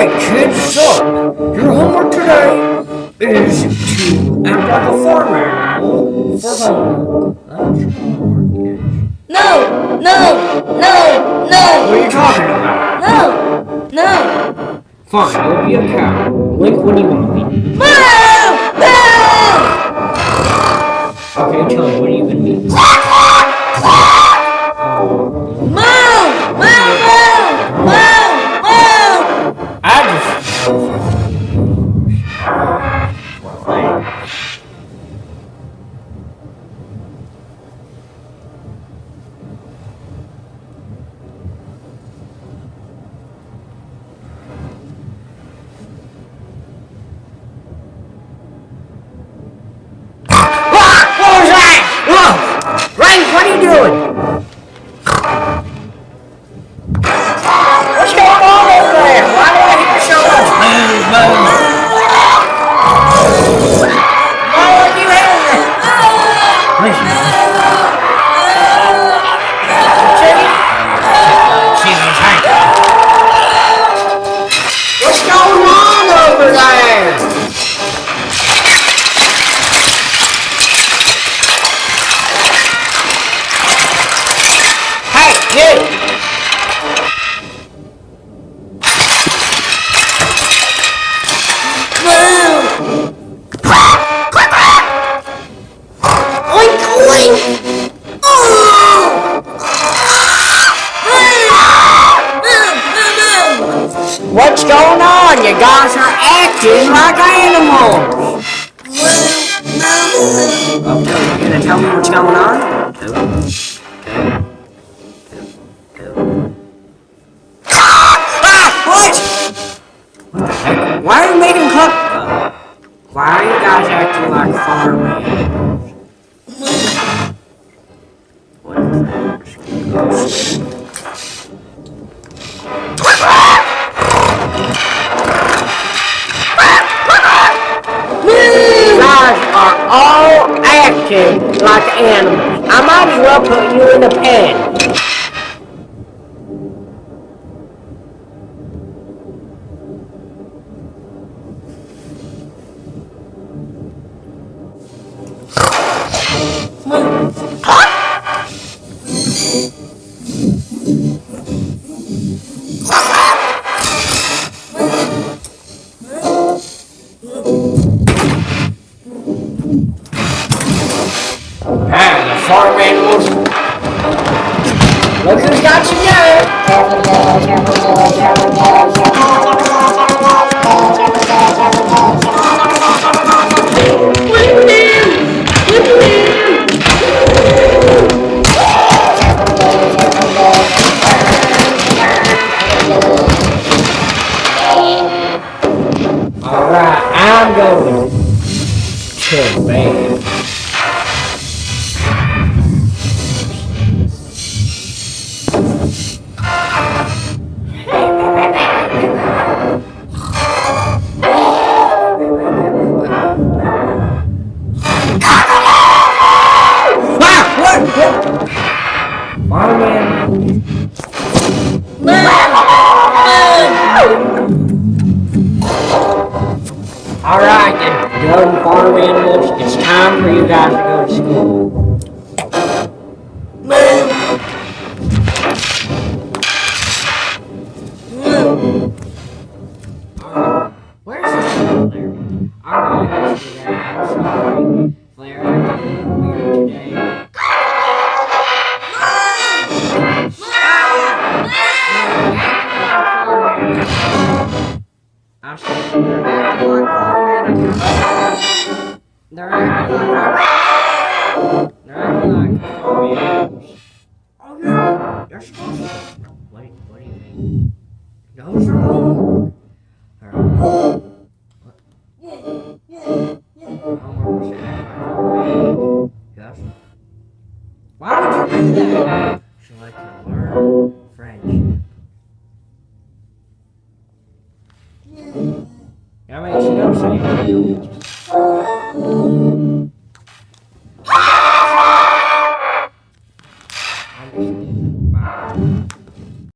Alright, kids, so your homework today is to act like a farm animal for homework. That's your homework, kids. No! No! No! No! What are you talking about? No! No! Fine, you'll be a cow. Link, what do you want to be? Moo! Moo! Okay, tell me, what are you going to be? Moo! Moo! Moo! Moo! I just... What are you doing? What's going on over there? Why do I hear so much boom, boom? Why are you hearing that? Listen. What's going on over there? You! Oink, oink! What's going on? You guys are acting like animals! Okay, you gonna tell me what's going on? Why are you making Why are you guys acting like farm animals? What is You guys are all acting like animals. I might as well put you in a pen. Farm animals. Look who's got you now. Alright, I'm going to bed. Alright, then, dumb farm animals, it's time for you guys to go to school. Where's the Larry? Alright, I'm sorry. Claire, I did weird today. I'm saying they're acting like farm animals. They're acting like farm animals. Oh yeah, they're supposed to. What do you mean? Those are homework. Homework was to act like farm animals. Yes. Why would you do that? So I can learn French. That makes no sense.